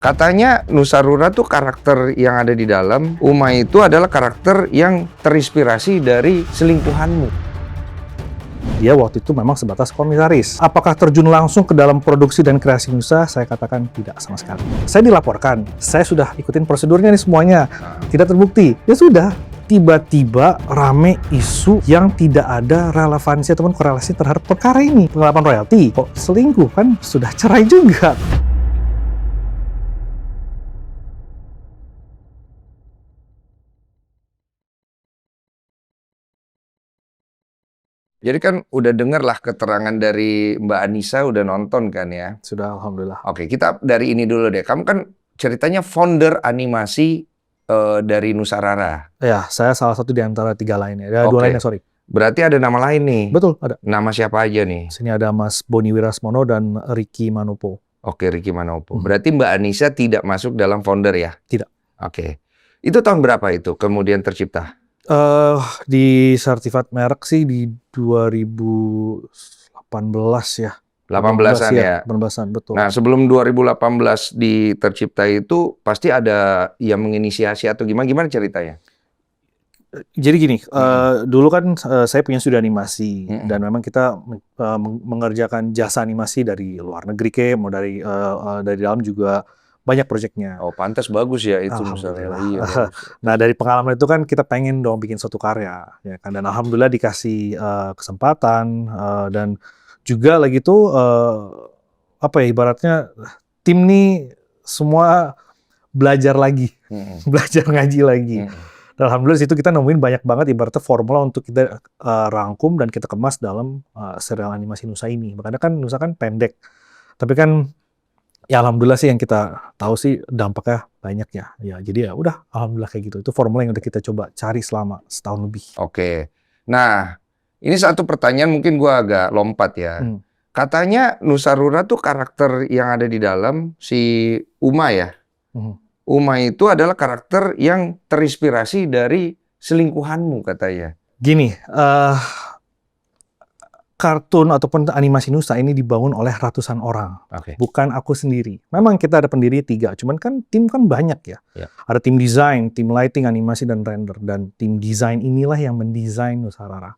Katanya Nusa Rura tuh karakter yang ada di dalam, Uma itu adalah karakter yang terinspirasi dari selingkuhanmu. Dia waktu itu memang sebatas komisaris. Apakah terjun langsung ke dalam produksi dan kreasi Nusa? Saya katakan tidak sama sekali. Saya dilaporkan, saya sudah ikutin prosedurnya nih semuanya. Tidak terbukti. Ya sudah, tiba-tiba rame isu yang tidak ada relevansi ataupun korelasi terhadap perkara ini. Penggelapan royalti, kok selingkuh kan sudah cerai juga. Jadi kan udah denger lah keterangan dari Mbak Anissa, udah nonton kan ya? Sudah, alhamdulillah. Oke, kita dari ini dulu deh. Kamu kan ceritanya founder animasi dari Nusa Rara. Ya, saya salah satu di antara tiga lainnya. Ya, Oke. dua lainnya, sorry. Berarti ada nama lain nih. Betul, ada. Nama siapa aja nih? Sini ada Mas Boni Wirasmono dan Ricky Manopo. Oke, Ricky Manopo. Berarti Mbak Anissa tidak masuk dalam founder ya? Tidak. Oke. Itu tahun berapa itu kemudian tercipta? Di sertifikat merek sih di 2018 ya. 18-an ya? 18-an, betul. Nah, sebelum 2018 tercipta itu pasti ada yang menginisiasi atau gimana ceritanya? Jadi gini, dulu kan saya punya studio animasi dan memang kita mengerjakan jasa animasi dari luar negeri mau dari dalam juga banyak proyeknya. Oh, pantas bagus ya itu misalnya. Iya. Nah, dari pengalaman itu kan kita pengen dong bikin suatu karya, ya kan. Dan alhamdulillah dikasih kesempatan dan juga lagi tuh apa ya ibaratnya tim nih semua belajar lagi, belajar ngaji lagi. Dan alhamdulillah situ kita nemuin banyak banget ibaratnya formula untuk kita rangkum dan kita kemas dalam serial animasi Nusa ini. Makanya kan Nusa kan pendek, tapi kan ya alhamdulillah sih yang kita tahu sih dampaknya banyak ya. Ya jadi ya udah alhamdulillah kayak gitu. Itu formula yang udah kita coba cari selama setahun lebih. Oke. Nah, ini satu pertanyaan mungkin gua agak lompat ya. Katanya Nusa Rura tuh karakter yang ada di dalam si Uma ya. Uma itu adalah karakter yang terinspirasi dari selingkuhanmu katanya. Gini, kartun ataupun animasi Nusa ini dibangun oleh ratusan orang, bukan aku sendiri. Memang kita ada pendiri 3, cuman kan tim kan banyak ya. Ada tim desain, tim lighting, animasi, dan render. Dan tim desain inilah yang mendesain Nusa Rara.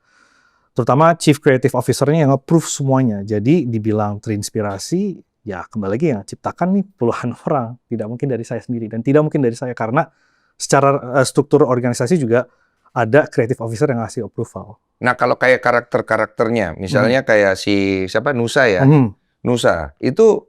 Terutama Chief Creative Officer-nya yang approve semuanya. Jadi dibilang terinspirasi, ya kembali lagi yang ciptakan nih puluhan orang. Tidak mungkin dari saya sendiri dan tidak mungkin dari saya karena secara struktur organisasi juga ada creative officer yang ngasih approval. Nah, kalau kayak karakter-karakternya, misalnya kayak si siapa Nusa ya, Nusa itu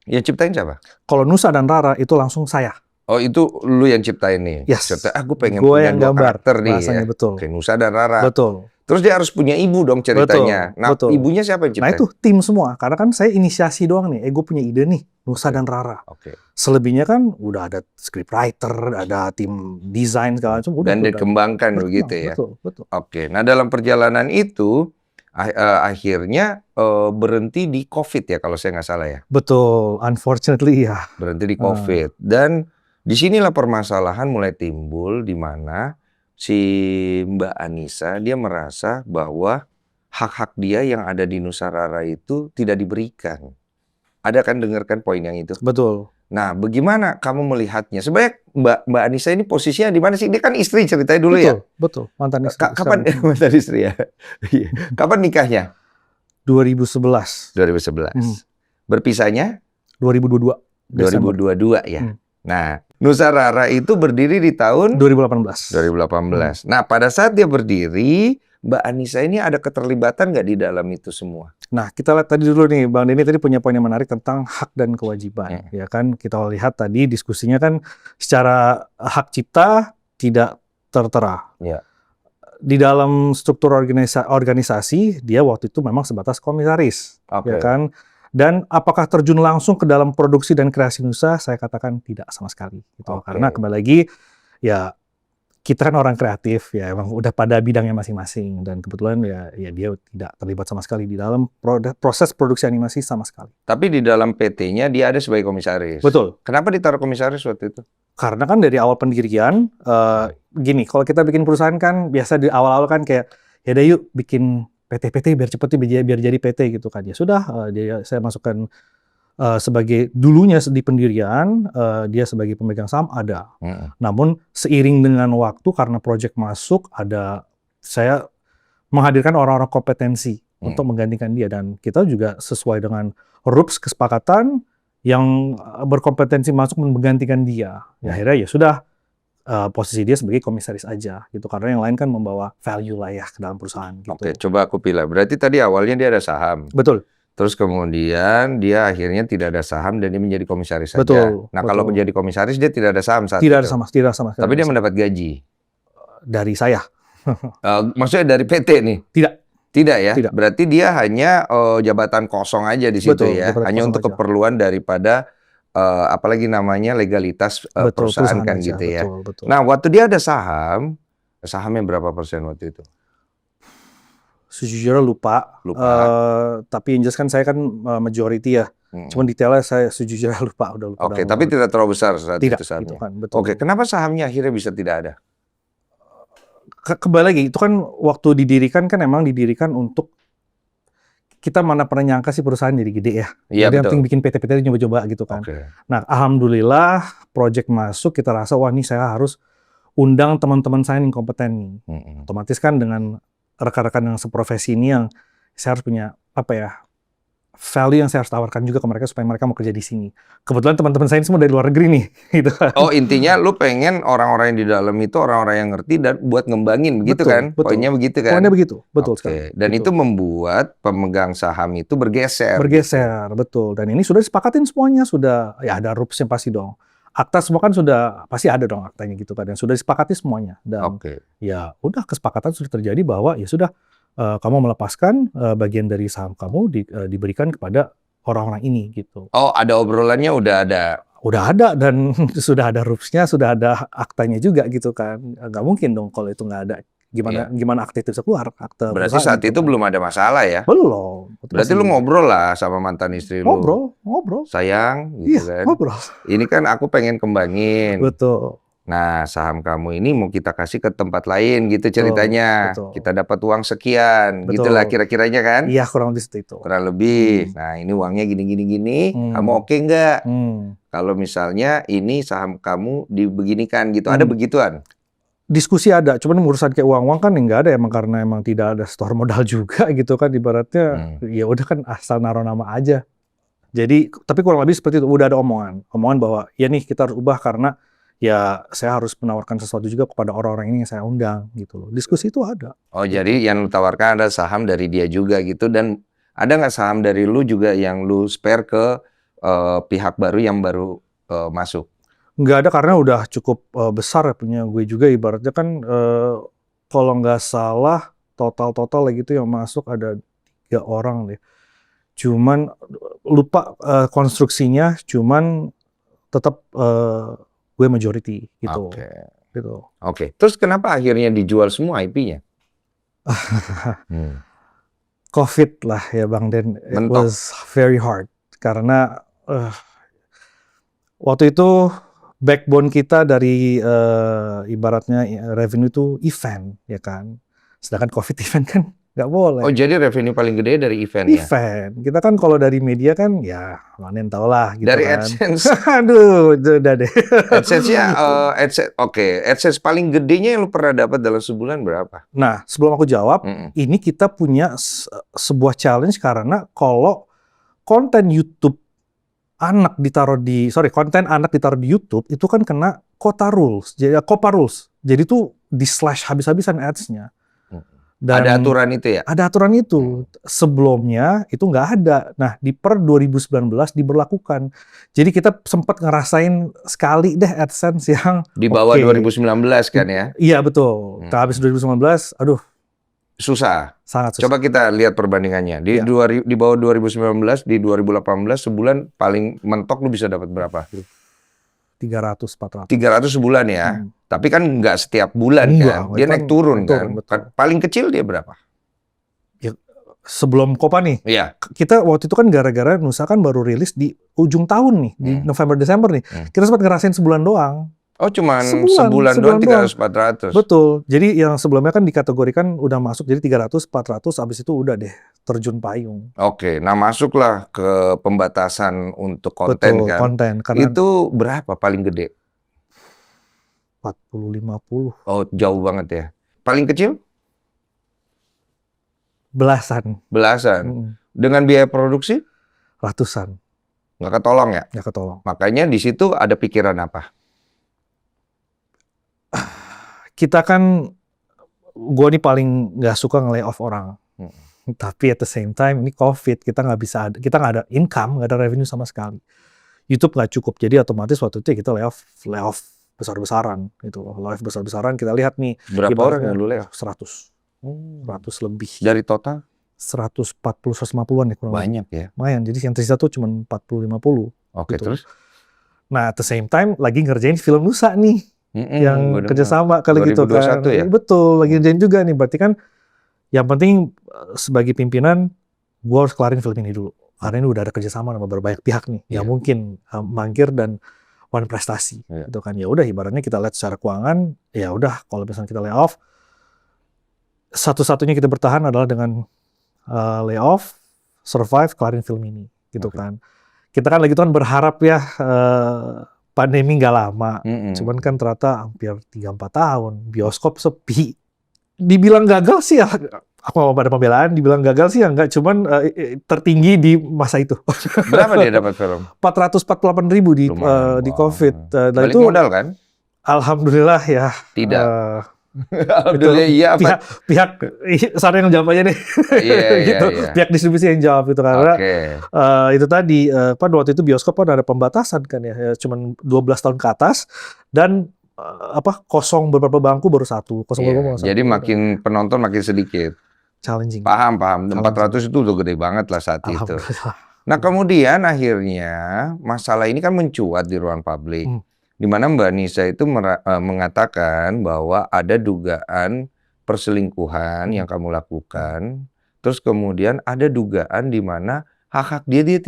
yang ciptain siapa? Kalau Nusa dan Rara itu langsung saya. Oh, itu lu yang ciptain nih? Yes. Gue pengen Gua punya yang dua gambar, karakter nih rasanya ya. betul. Oke, Nusa dan Rara. Betul. Terus dia harus punya ibu dong ceritanya. Betul, Nah, betul. ibunya siapa yang ciptain? Nah itu tim semua, karena kan saya inisiasi doang nih. Gue punya ide nih, Nusa dan Rara. Selebihnya kan udah ada scriptwriter, ada tim desain segala macam. Dan dikembangkan begitu ya. Betul. Oke, nah dalam perjalanan itu akhirnya berhenti di COVID ya kalau saya nggak salah ya. Betul, unfortunately ya. Berhenti di COVID. Dan disinilah permasalahan mulai timbul di mana si Mbak Anissa dia merasa bahwa hak-hak dia yang ada di Nusa Rara itu tidak diberikan. Ada kan dengarkan poin yang itu? Betul. Nah, bagaimana kamu melihatnya? Sebenarnya Mbak Anissa ini posisinya di mana sih? Dia kan istri ceritanya dulu ya? Betul, mantan istri. Kapan mantan istri ya? Kapan nikahnya? 2011. 2011. Berpisahnya? 2022. 2022 ya. Nah, Nusa Rara itu berdiri di tahun 2018. 2018. Nah, pada saat dia berdiri, Mbak Anissa ini ada keterlibatan nggak di dalam itu semua? Nah, kita lihat tadi dulu nih, Bang Denny tadi punya poin yang menarik tentang hak dan kewajiban. Ya kan, kita lihat tadi diskusinya kan secara hak cipta tidak tertera. Di dalam struktur organisasi, dia waktu itu memang sebatas komisaris. Ya kan? Dan apakah terjun langsung ke dalam produksi dan kreasi Nusa? Saya katakan tidak sama sekali. Gitu. Karena kembali lagi, ya kita kan orang kreatif, ya emang udah pada bidangnya masing-masing. Dan kebetulan ya dia tidak terlibat sama sekali di dalam proses produksi animasi sama sekali. Tapi di dalam PT-nya dia ada sebagai komisaris. Betul. Kenapa ditaruh komisaris waktu itu? Karena kan dari awal pendirian, gini, kalau kita bikin perusahaan kan biasa di awal-awal kan kayak, ya udah yuk bikin PT biar cepet biar jadi PT gitu kan. Ya sudah, saya masukkan sebagai dulunya di pendirian, dia sebagai pemegang saham ada. Namun seiring dengan waktu karena proyek masuk, saya menghadirkan orang-orang kompetensi untuk menggantikan dia, dan kita juga sesuai dengan rules kesepakatan yang berkompetensi masuk menggantikan dia. Ya, akhirnya ya sudah, posisi dia sebagai komisaris aja gitu, karena yang lain kan membawa value lah ya ke dalam perusahaan gitu. Oke, coba aku pilih. Berarti tadi awalnya dia ada saham. Betul. Terus kemudian dia akhirnya tidak ada saham dan dia menjadi komisaris saja. Betul. Nah, kalau menjadi komisaris dia tidak ada saham saat Tidak itu. ada sama. Tapi dia mendapat gaji. Dari saya. Maksudnya dari PT nih? Tidak. Tidak ya? Tidak. Berarti dia hanya jabatan kosong aja di situ. Betul, ya? Hanya untuk aja. keperluan daripada apalagi namanya legalitas perusahaan kan aja, gitu ya. Betul. Nah, waktu dia ada sahamnya berapa persen waktu itu? Sejujurnya lupa. Tapi yang jelas kan saya kan majority ya. Cuman detailnya saya sejujurnya lupa. Oke, tapi tidak terlalu besar saat itu sahamnya. Gitu kan, betul. Oke, kenapa sahamnya akhirnya bisa tidak ada? Kembali lagi, itu kan waktu didirikan kan emang didirikan untuk, kita mana pernah nyangka sih perusahaan jadi gede ya. Iya, jadi yang penting bikin PT-PT nyoba-coba gitu kan. Nah, alhamdulillah project masuk, kita rasa wah ini saya harus undang teman-teman saya yang kompeten. Otomatis kan dengan rekan-rekan yang seprofesi ini yang saya harus punya value yang saya harus tawarkan juga ke mereka supaya mereka mau kerja di sini. Kebetulan teman-teman saya ini semua dari luar negeri nih, gitu kan. Oh, intinya lu pengen orang-orang yang di dalam itu orang-orang yang ngerti dan buat ngembangin, begitu kan? Poinnya begitu kan? Poinnya begitu, betul sekali. Dan itu membuat pemegang saham itu bergeser. Betul. Dan ini sudah disepakatin semuanya, sudah ya ada rules-nya pasti dong. Akta semua kan sudah pasti ada dong aktanya gitu kan, dan sudah disepakati semuanya. Dan ya udah kesepakatan sudah terjadi bahwa ya sudah, kamu melepaskan bagian dari saham kamu diberikan kepada orang-orang ini gitu. Oh, ada obrolannya udah ada? Udah ada dan sudah ada rules-nya, sudah ada aktanya juga gitu kan. Nggak mungkin dong kalau itu nggak ada. Gimana akta itu bisa keluar? Berarti saat itu belum ada masalah ya? Belum. Berarti lu ngobrol lah sama mantan istri lu? Ngobrol. Sayang, gitu kan? Ngobrol. Ini kan aku pengen kembangin. Betul. Nah, saham kamu ini mau kita kasih ke tempat lain gitu ceritanya. Betul. Kita dapat uang sekian, gitulah kira-kiranya kan? Iya, kurang lebih seperti itu. Kurang lebih. Nah, ini uangnya gini. Kamu oke nggak? Kalau misalnya ini saham kamu dibeginikan gitu, ada begituan? Diskusi ada, cuman urusan kayak uang-uang kan nggak ada emang, karena emang tidak ada store modal juga gitu kan, ibaratnya ya udah kan asal naruh nama aja. Jadi, tapi kurang lebih seperti itu, udah ada omongan bahwa ya nih kita harus ubah karena ya saya harus menawarkan sesuatu juga kepada orang-orang ini yang saya undang gitu loh. Diskusi itu ada. Oh, jadi yang lu tawarkan ada saham dari dia juga gitu, dan ada nggak saham dari lu juga yang lu spare ke pihak baru yang baru masuk? Nggak ada, karena udah cukup besar ya punya gue juga, ibaratnya kan kalau nggak salah total gitu yang masuk ada 3 orang deh. Cuman lupa konstruksinya, cuman tetap gue majority gitu. Oke. Terus kenapa akhirnya dijual semua IP-nya? COVID lah ya Bang Den. It was very hard karena waktu itu backbone kita dari ibaratnya revenue itu event ya kan. Sedangkan COVID event kan nggak boleh. Oh, jadi revenue paling gede dari event ya? Event. Kita kan kalau dari media kan ya manen tau lah gitu dari kan. AdSense? Aduh, itu udah deh. AdSense-nya, AdSense paling gedenya yang lu pernah dapat dalam sebulan berapa? Nah, sebelum aku jawab, ini kita punya sebuah challenge karena kalau konten YouTube konten anak ditaruh di YouTube itu kan kena COPPA rules. Jadi tuh di slash habis-habisan ads-nya. Dan ada aturan itu ya? Ada aturan itu. Sebelumnya itu nggak ada. Nah, di per 2019 diberlakukan. Jadi kita sempat ngerasain sekali deh AdSense yang di bawah 2019 kan ya? Iya, betul. Habis 2019, aduh. Susah. Sangat susah. Coba kita lihat perbandingannya. Di bawah 2019, di 2018 sebulan paling mentok lu bisa dapat berapa? 300, 400. 300 sebulan ya. Tapi kan nggak setiap bulan kan. Dia naik turun kan. Paling kecil dia berapa? Ya, sebelum COPPA nih. Iya. Kita waktu itu kan gara-gara Nusa kan baru rilis di ujung tahun nih, di November Desember nih. Kita sempat ngerasain sebulan doang. Oh, cuman sebulan doang 300-400. Betul. Jadi yang sebelumnya kan dikategorikan udah masuk jadi 300, 400, abis itu udah deh terjun payung. Oke, nah masuklah ke pembatasan untuk konten Betul, kan. konten karena Itu berapa paling gede? 40-50 Oh, jauh banget ya. Paling kecil? belasan, Belasan. Dengan biaya produksi? ratusan, Nggak ketolong ya? nggak ketolong. Makanya di situ ada pikiran apa? Kita kan, gue nih paling nggak suka nge-layoff orang. Tapi at the same time ini COVID, kita nggak nggak ada income, nggak ada revenue sama sekali. YouTube nggak cukup, jadi otomatis waktu itu kita layoff besar-besaran gitu. Layoff besar-besaran, kita lihat nih. Berapa orang yang lu layoff? 100 lebih. Dari total? 140-150-an ya kurang lebih. Banyak ya. Lumayan, jadi yang tersisa tuh cuma 40-50. Oke, gitu. terus? Nah, at the same time lagi ngerjain film Nusa nih. Yang kerjasama kali gitu kan. Ya? Betul, lagi ngerjain juga nih. Berarti kan yang penting sebagai pimpinan, gue harus kelarin film ini dulu. Karena ini udah ada kerjasama sama berbanyak pihak nih. Yang mungkin mangkir dan one prestasi. Gitu kan. Ya udah, ibaratnya kita lihat secara keuangan, ya udah kalau misalnya kita layoff, satu-satunya kita bertahan adalah dengan layoff, survive, kelarin film ini. Gitu kan. Kita kan lagi tuh kan berharap ya pandemi nggak lama. Cuman kan ternyata hampir 3-4 tahun. Bioskop sepi. Dibilang gagal sih ya, aku mau pada pembelaan, dibilang gagal sih ya enggak. Cuman tertinggi di masa itu. Berapa dia dapat film? 448.000 di COVID. Balik itu, modal kan? Alhamdulillah ya. Tidak. Alhamdulillah iya. Pihak sana yang jawab aja deh. Gitu. Pihak distribusi yang jawab itu karena itu tadi pada waktu itu bioskop kan ada pembatasan kan ya, cuman 12 tahun ke atas dan kosong beberapa bangku baru satu. Jadi makin penonton makin sedikit. Challenging. Paham. 400 itu udah gede banget lah saat itu. Nah kemudian akhirnya masalah ini kan mencuat di ruang publik. Di mana Mbak Nisa itu mengatakan bahwa ada dugaan perselingkuhan yang kamu lakukan, terus kemudian ada dugaan di mana hak-hak dia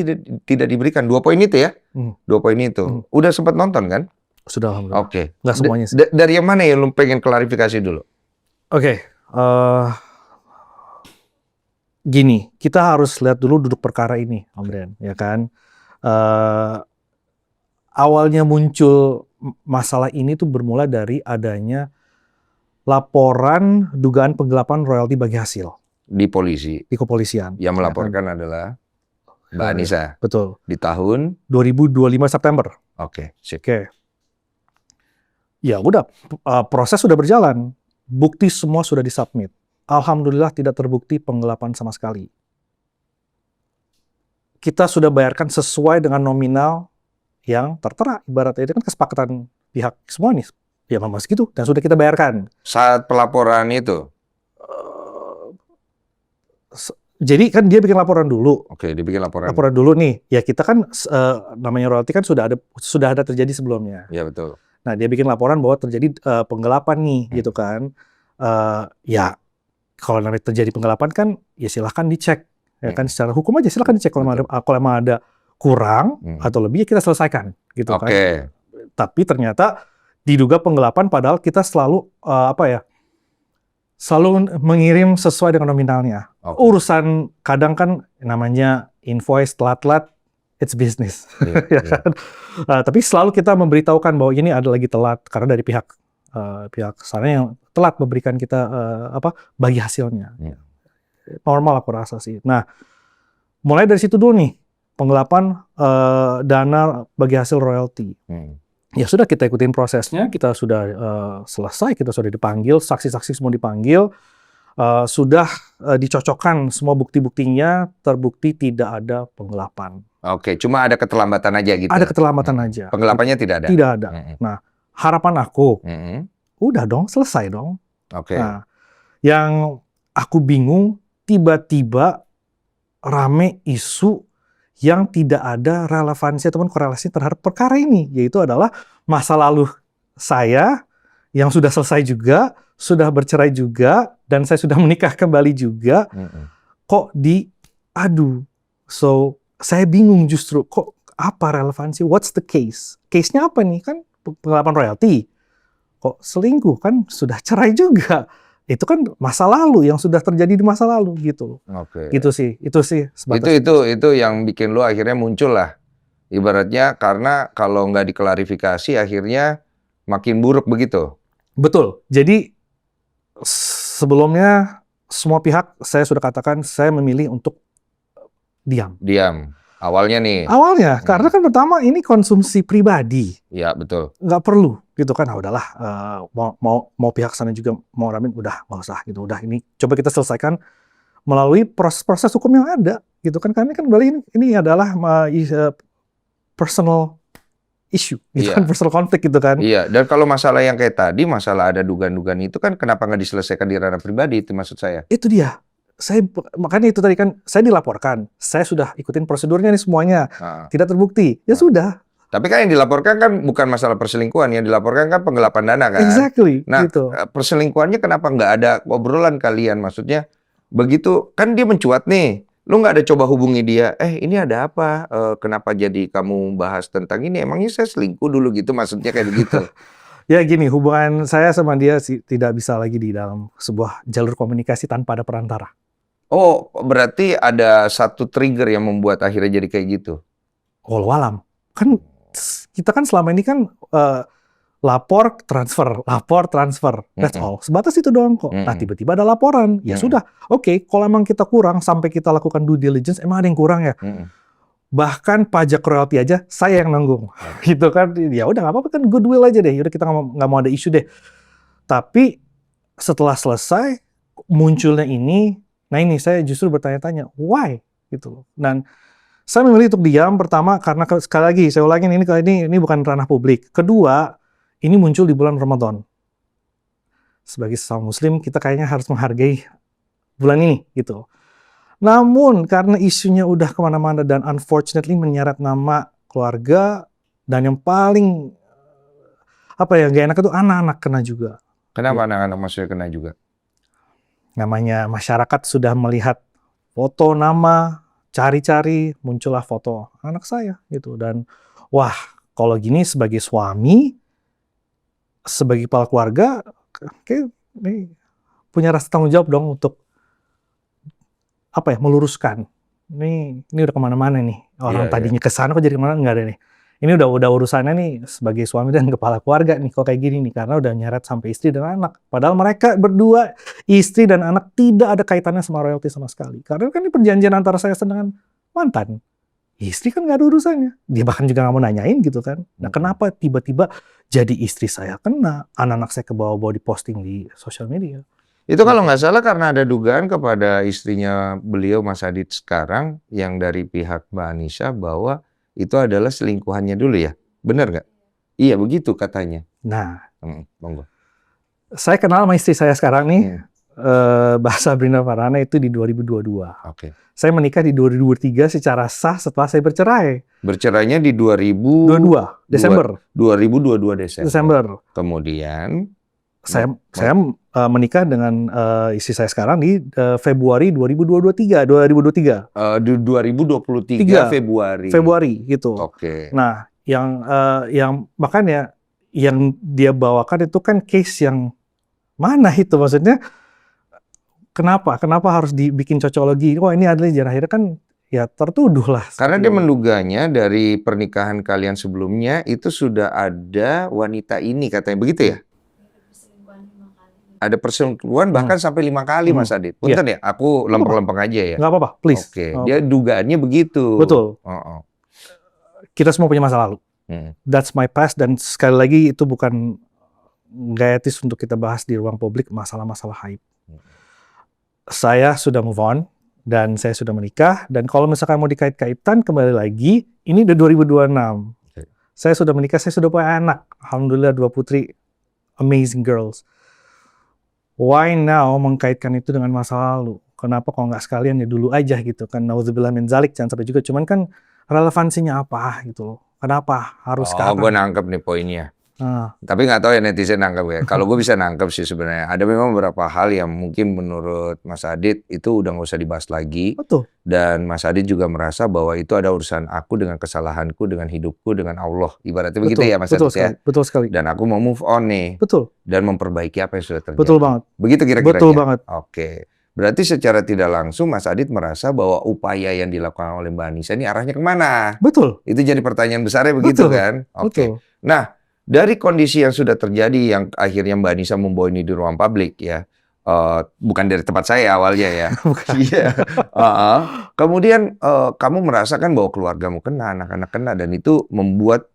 tidak diberikan. 2 poin itu ya, 2 poin itu. Udah sempat nonton kan? Sudah, alhamdulillah. Oke. Nggak semuanya sih. Dari yang mana yang lu pengen klarifikasi dulu? Oke. Gini, kita harus lihat dulu duduk perkara ini, Om Brian, ya kan? Awalnya muncul masalah ini tuh bermula dari adanya laporan dugaan penggelapan royalti bagi hasil. Di kepolisian. Yang melaporkan adalah Mbak Anissa. Betul. Di tahun? 2025 September. Oke. Ya udah, proses sudah berjalan. Bukti semua sudah disubmit. Alhamdulillah tidak terbukti penggelapan sama sekali. Kita sudah bayarkan sesuai dengan nominal yang tertera, ibaratnya itu kan kesepakatan pihak semua nih, ya memang segitu dan sudah kita bayarkan. Saat pelaporan itu? Jadi kan dia bikin laporan dulu. Oke, dia bikin laporan. Laporan dulu nih, ya kita kan namanya royalti kan sudah ada terjadi sebelumnya. Ya betul. Nah dia bikin laporan bahwa terjadi penggelapan nih, gitu kan. Ya kalau namanya terjadi penggelapan kan, ya silahkan dicek, ya kan secara hukum aja silahkan dicek kalau emang ada kurang atau lebih ya kita selesaikan gitu kan. Tapi ternyata diduga penggelapan padahal kita selalu selalu mengirim sesuai dengan nominalnya. Urusan kadang kan namanya invoice telat-telat, it's business. Kan? Tapi selalu kita memberitahukan bahwa ini ada lagi telat karena dari pihak sana yang telat memberikan kita bagi hasilnya. Normal aku rasa sih. Nah, mulai dari situ dulu nih. Penggelapan dana bagi hasil royalti. Ya sudah kita ikutin prosesnya, kita sudah selesai, kita sudah dipanggil, saksi-saksi semua dipanggil, sudah dicocokkan semua bukti-buktinya, terbukti tidak ada penggelapan. Oke, cuma ada keterlambatan aja gitu? Ada keterlambatan aja. Penggelapannya tidak ada? Tidak ada. Nah, harapan aku, udah dong, selesai dong. Nah, yang aku bingung, tiba-tiba rame isu yang tidak ada relevansi ataupun korelasi terhadap perkara ini, yaitu adalah masa lalu saya yang sudah selesai juga, sudah bercerai juga, dan saya sudah menikah kembali juga, kok diadu. So, saya bingung justru, kok apa relevansi, what's the case? Case-nya apa nih? Kan penggelapan royalti. Kok selingkuh, kan sudah cerai juga. Itu kan masa lalu yang sudah terjadi di masa lalu gitu. Oke. Itu sih sebatas. Itu yang bikin lu akhirnya muncul lah. Ibaratnya karena kalau nggak diklarifikasi akhirnya makin buruk begitu. Betul. Jadi sebelumnya semua pihak saya sudah katakan saya memilih untuk diam. Diam. Awalnya nih. Awalnya, karena kan pertama ini konsumsi pribadi. Iya, betul. Nggak perlu gitu kan. Nah, udahlah, mau pihak sana juga mau ramin, udah nggak usah gitu. Udah, ini coba kita selesaikan melalui proses hukum yang ada gitu kan. Karena kan ini adalah personal issue gitu kan, personal konflik gitu kan. Iya, dan kalau masalah yang kayak tadi, masalah ada dugaan-dugaan itu kan kenapa nggak diselesaikan di ranah pribadi, itu maksud saya. Itu dia. Makanya itu tadi kan, saya dilaporkan, saya sudah ikutin prosedurnya nih semuanya, tidak terbukti, ya sudah. Tapi kan yang dilaporkan kan bukan masalah perselingkuhan, yang dilaporkan kan penggelapan dana kan. Exactly. Nah, gitu. Perselingkuhannya kenapa nggak ada obrolan kalian? Maksudnya begitu kan dia mencuat nih, lu nggak ada coba hubungi dia. Ini ada apa? Kenapa jadi kamu bahas tentang ini? Emangnya saya selingkuh dulu gitu? Maksudnya kayak begitu. Ya gini, hubungan saya sama dia sih tidak bisa lagi di dalam sebuah jalur komunikasi tanpa ada perantara. Oh, berarti ada satu trigger yang membuat akhirnya jadi kayak gitu. Walau alam. Kan kita kan selama ini kan lapor transfer. That's all. Sebatas itu doang kok. Nah, tiba-tiba ada laporan. Ya sudah. Oke, kalau emang kita kurang sampai kita lakukan due diligence, emang ada yang kurang ya? Bahkan pajak royalti aja saya yang nanggung. Gitu kan. Ya udah nggak apa-apa kan, goodwill aja deh. Yaudah, kita nggak mau ada isu deh. Tapi setelah selesai munculnya ini, nah ini saya justru bertanya-tanya, why? Gitu loh. Dan saya memilih untuk diam pertama karena sekali lagi saya ulangin, ini bukan ranah publik. Kedua, ini muncul di bulan Ramadan. Sebagai sesama muslim, kita kayaknya harus menghargai bulan ini gitu. Namun karena isunya udah kemana-mana dan unfortunately menyeret nama keluarga, dan yang paling gak enak itu anak-anak kena juga. Kenapa anak-anak maksudnya kena juga? Namanya masyarakat sudah melihat foto nama, cari-cari, muncullah foto anak saya gitu. Dan wah, kalau gini sebagai suami, sebagai kepala keluarga, kayak ini punya rasa tanggung jawab dong untuk meluruskan. Ini udah kemana-mana nih. Orang tadinya kesana kok jadi kemana, nggak ada nih. Ini udah urusannya nih sebagai suami dan kepala keluarga nih kok kayak gini nih, karena udah nyeret sampai istri dan anak. Padahal mereka berdua, istri dan anak, tidak ada kaitannya sama royalti sama sekali. Karena kan ini perjanjian antara saya dengan mantan. Istri kan nggak ada urusannya. Dia bahkan juga nggak mau nanyain gitu kan. Nah, kenapa tiba-tiba jadi istri saya kena, anak-anak saya kebawa-bawa diposting di sosial media? Itu kalau nggak salah karena ada dugaan kepada istrinya beliau, Mas Adit sekarang, yang dari pihak Mbak Anissa bahwa itu adalah selingkuhannya dulu ya, benar nggak? Iya begitu katanya. Nah, monggo. Saya kenal sama istri saya sekarang nih, Mbak Sabrina Farhana itu di 2022. Oke. Saya menikah di 2023 secara sah setelah saya bercerai. Bercerainya di 2022 Desember. 2022 Desember. Kemudian saya menikah dengan istri saya sekarang di Februari 2023. 2023 Februari gitu. Oke. Nah, yang makanya yang dia bawakan itu kan case yang mana itu, maksudnya kenapa harus dibikin cocologi? Oh, ini adalah dan akhirnya kan ya tertuduh lah. Karena dia menduganya dari pernikahan kalian sebelumnya itu sudah ada wanita ini katanya, begitu ya? Ada perselingkuhan bahkan sampai 5 kali, Mas Adit. Punten ya, aku lempeng-lempeng aja ya. Nggak apa-apa, please. Oke, dia dugaannya begitu. Betul. Kita semua punya masa lalu. That's my past, dan sekali lagi itu bukan nggak etis untuk kita bahas di ruang publik masalah-masalah aib. Saya sudah move on, dan saya sudah menikah, dan kalau misalkan mau dikait-kaitan, kembali lagi, ini udah 2026. Saya sudah menikah, saya sudah punya anak. Alhamdulillah 2 putri, amazing girls. Why now mengkaitkan itu dengan masa lalu? Kenapa kalau nggak sekalian ya dulu aja gitu kan? Nauzubillah min zalik, jangan sampai juga. Cuman kan relevansinya apa gitu loh? Kenapa harus sekarang? Gue nangkep nih poinnya. Tapi nggak tahu ya netizen nangkep ya. Kalau gue bisa nangkep sih sebenarnya. Ada memang beberapa hal yang mungkin menurut Mas Adit itu udah nggak usah dibahas lagi. Betul. Dan Mas Adit juga merasa bahwa itu ada urusan aku dengan kesalahanku, dengan hidupku, dengan Allah. Ibaratnya begitu ya Mas Adit ya. Betul sekali. Dan aku mau move on nih. Betul. Dan memperbaiki apa yang sudah terjadi. Betul banget. Begitu kira-kira. Betul banget. Oke. Berarti secara tidak langsung Mas Adit merasa bahwa upaya yang dilakukan oleh Mbak Anissa ini arahnya kemana? Betul. Itu jadi pertanyaan besarnya begitu kan? Oke. Nah, dari kondisi yang sudah terjadi yang akhirnya Mbak Anissa membawa ini di ruang publik ya, bukan dari tempat saya awalnya ya. Iya. Kemudian kamu merasakan bahwa keluargamu kena, anak-anak kena, dan itu membuat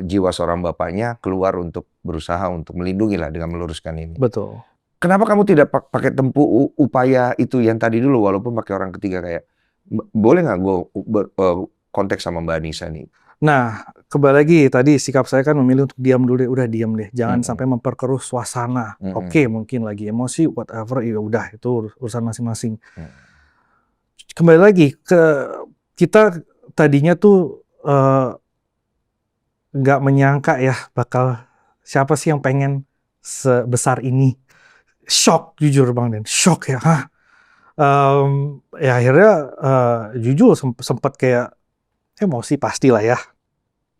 jiwa seorang bapaknya keluar untuk berusaha untuk melindungi lah dengan meluruskan ini. Betul. Kenapa kamu tidak pakai tempuh upaya itu yang tadi dulu, walaupun pakai orang ketiga kayak, boleh nggak gue konteks sama Mbak Anissa nih? Nah, kembali lagi tadi sikap saya kan memilih untuk diam dulu deh, udah diam deh, jangan sampai memperkeruh suasana. Oke, mungkin lagi emosi, whatever, ya udah itu urusan masing-masing. Kembali lagi ke kita tadinya tuh nggak menyangka ya bakal siapa sih yang pengen sebesar ini. Shock jujur Bang Den, shock ya. Ya akhirnya jujur sempat kayak emosi pastilah ya.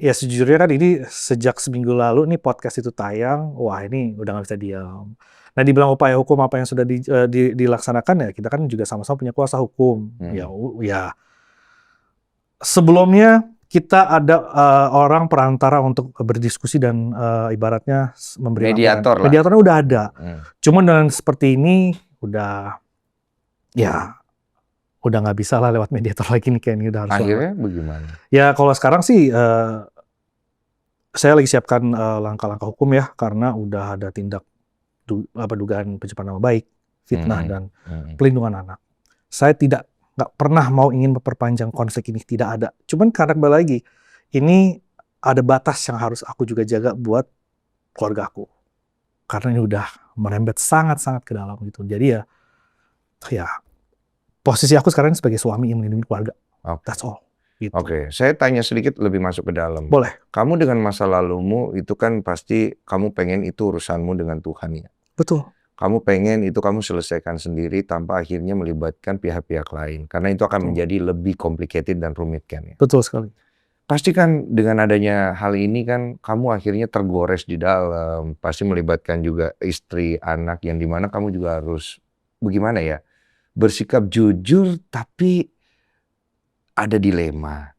Ya sejujurnya kan ini sejak seminggu lalu nih podcast itu tayang, wah ini udah nggak bisa diam. Nah dibilang upaya hukum apa yang sudah dilaksanakan ya kita kan juga sama-sama punya kuasa hukum. Ya sebelumnya kita ada orang perantara untuk berdiskusi dan ibaratnya memberi mediator lah. Mediatornya udah ada. Cuman dengan seperti ini udah nggak bisa lah lewat mediator lagi nih kayak ini udah harus. Akhirnya bagaimana? Ya kalau sekarang sih saya lagi siapkan langkah-langkah hukum ya karena udah ada tindak dugaan pencemaran nama baik, fitnah dan pelindungan anak. Saya nggak pernah mau ingin memperpanjang konflik ini, tidak ada. Cuman karena kembali lagi, ini ada batas yang harus aku juga jaga buat keluarga aku. Karena ini udah merembet sangat-sangat ke dalam gitu. Jadi ya posisi aku sekarang sebagai suami yang melindungi keluarga. That's all. Gitu. Oke, saya tanya sedikit lebih masuk ke dalam. Boleh. Kamu dengan masa lalumu itu kan pasti kamu pengen itu urusanmu dengan Tuhan ya. Betul. Kamu pengen itu kamu selesaikan sendiri tanpa akhirnya melibatkan pihak-pihak lain. Karena itu akan menjadi lebih complicated dan rumit kan ya. Betul sekali. Pasti kan dengan adanya hal ini kan kamu akhirnya tergores di dalam. Pasti melibatkan juga istri, anak yang dimana kamu juga harus bagaimana ya. Bersikap jujur tapi ada dilema.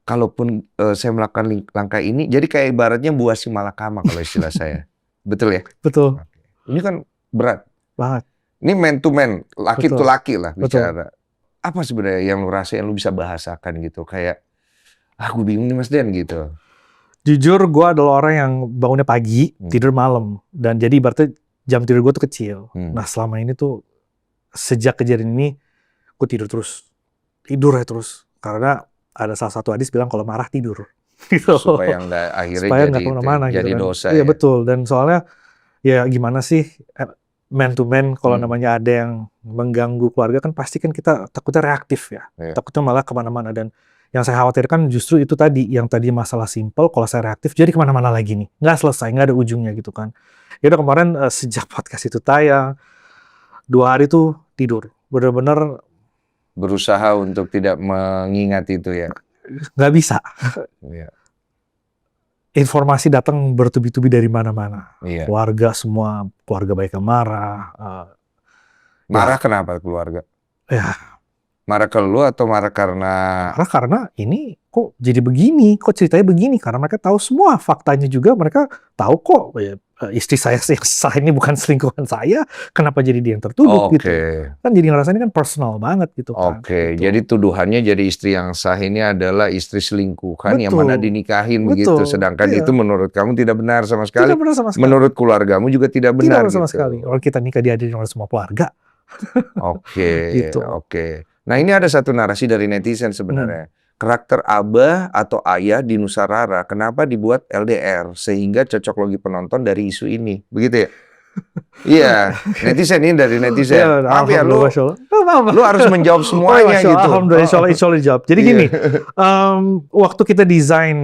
Kalaupun saya melakukan langkah ini, jadi kayak ibaratnya buah si malakama kalau istilah saya. Betul ya? Betul. Ini kan berat banget. Ini man to man, laki to laki lah bicara. Betul. Apa sebenarnya yang lu rasain, lu bisa bahasakan gitu? Kayak, gue bingung nih Mas Den gitu. Jujur, gue adalah orang yang bangunnya pagi, tidur malam. Dan jadi berarti jam tidur gue tuh kecil. Nah selama ini tuh, sejak kejadian ini, gue tidur terus. Tidur ya terus. Karena ada salah satu hadis bilang kalau marah tidur. Gitu. Supaya nggak akhirnya jadi gitu dosa. Iya betul. Dan soalnya ya gimana sih man to man kalau namanya ada yang mengganggu keluarga kan pasti kan kita takutnya reaktif ya. Takutnya malah kemana-mana. Dan yang saya khawatirkan justru itu tadi. Yang tadi masalah simple kalau saya reaktif jadi kemana-mana lagi nih. Nggak selesai, nggak ada ujungnya gitu kan. Ya udah kemarin sejak podcast itu tayang 2 hari tuh tidur. Bener-bener berusaha untuk tidak mengingat itu ya. Nggak bisa. Informasi datang bertubi-tubi dari mana-mana. Keluarga semua, keluarga baik yang marah. Marah kenapa keluarga? Ya. Marah ke lu atau marah karena? Marah karena ini kok jadi begini, kok ceritanya begini. Karena mereka tahu semua faktanya juga, mereka tahu kok istri saya yang sah ini bukan selingkuhan saya, kenapa jadi dia yang tertuduh gitu. Kan jadi ngerasa ini kan personal banget gitu kan. Gitu. Jadi tuduhannya jadi istri yang sah ini adalah istri selingkuhan yang mana dinikahin begitu. Sedangkan itu menurut kamu tidak benar sama sekali. Tidak benar sama sekali. Menurut keluargamu juga tidak benar. Tidak benar sama sekali. Orang kita nikah dihadiri oleh semua keluarga. Gitu. Nah ini ada satu narasi dari netizen sebenarnya. Karakter abah atau ayah di Nusa Rara, kenapa dibuat LDR? Sehingga cocok logi penonton dari isu ini. Begitu ya? Iya, netizen ini dari netizen. Ya, Maaf ya, alhamdulillah, Masya Allah. lu harus menjawab semuanya Masya Allah, gitu. alhamdulillah, insya Allah dijawab. Jadi Iya. gini, waktu kita desain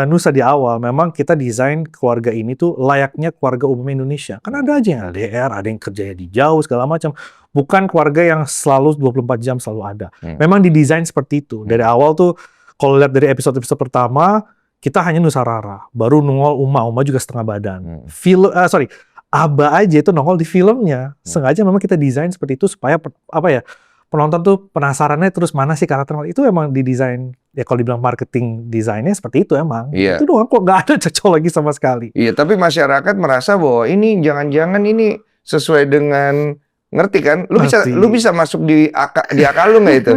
Nusa di awal, memang kita desain keluarga ini tuh layaknya keluarga umum Indonesia. Kan ada aja yang LDR, ada yang kerjanya di jauh, segala macam. Bukan keluarga yang selalu 24 jam selalu ada. Memang didesain seperti itu. Dari awal tuh, kalau lihat dari episode-episode pertama, kita hanya Nusa Rara. Baru nongol Uma juga setengah badan. Aba aja itu nongol di filmnya. Sengaja memang kita desain seperti itu supaya penonton tuh penasarannya terus mana sih karakter itu. Emang didesain ya, kalau dibilang marketing desainnya seperti itu emang. Iya. Itu doang, kok nggak ada cocok lagi sama sekali. Iya, tapi masyarakat merasa bahwa ini jangan-jangan ini sesuai dengan, ngerti kan? Lu bisa masuk di akal lu nggak itu?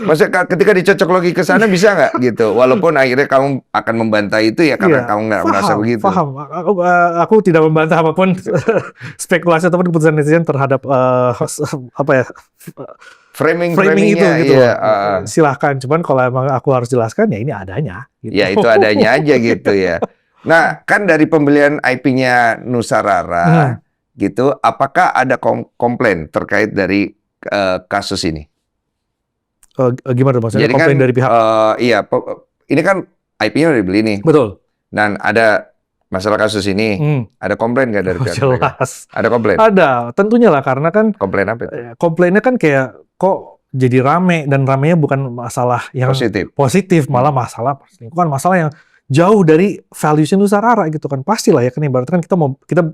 Maksudnya ketika dicocok lagi ke sana bisa nggak gitu? Walaupun akhirnya kamu akan membantah itu ya karena kamu nggak merasa begitu. Paham. Aku tidak membantah apapun spekulasi ataupun keputusan netizen terhadap framing itu gitu. Iya, silahkan. Cuman kalau emang aku harus jelaskan ya ini adanya. Gitu. Ya itu adanya aja gitu ya. Nah, kan dari pembelian IP-nya Nusa Rara gitu, apakah ada komplain terkait dari kasus ini? Gimana maksudnya? Jadi komplain kan, dari pihak? Iya, ini kan IP-nya udah dibeli nih. Betul. Dan ada masalah kasus ini, ada komplain nggak dari pihak mereka? Jelas. Ada komplain? Ada, tentunya lah, karena kan komplain apa itu? Komplainnya kan kayak kok jadi rame, dan ramenya bukan masalah yang positif malah masalah lingkungan, masalah yang jauh dari values Nusa Rara gitu kan. Pastilah ya, kan ibaratnya kan kita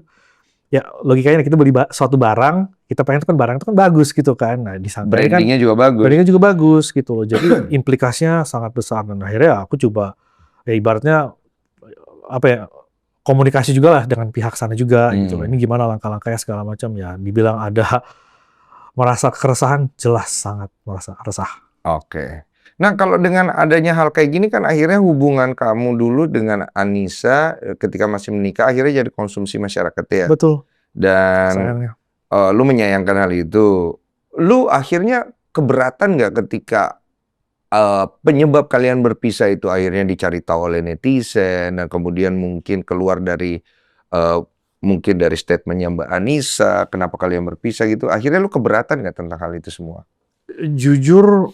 ya logikanya kita beli suatu barang, kita pengen kan barang itu kan bagus gitu kan. Nah, brandingnya juga bagus. Brandingnya juga bagus gitu loh. Jadi implikasinya sangat besar, dan akhirnya aku coba ya ibaratnya komunikasi juga lah dengan pihak sana juga gitu. Ini gimana langkah-langkahnya segala macam ya. Dibilang ada merasa keresahan, jelas sangat merasa resah. Oke. Nah, kalau dengan adanya hal kayak gini kan akhirnya hubungan kamu dulu dengan Anissa ketika masih menikah akhirnya jadi konsumsi masyarakat ya. Betul. Dan lu menyayangkan hal itu. Lu akhirnya keberatan nggak ketika penyebab kalian berpisah itu akhirnya dicari tahu oleh netizen dan kemudian mungkin keluar dari mungkin dari statementnya Mbak Anissa, kenapa kalian berpisah gitu. Akhirnya lu keberatan nggak tentang hal itu semua? Jujur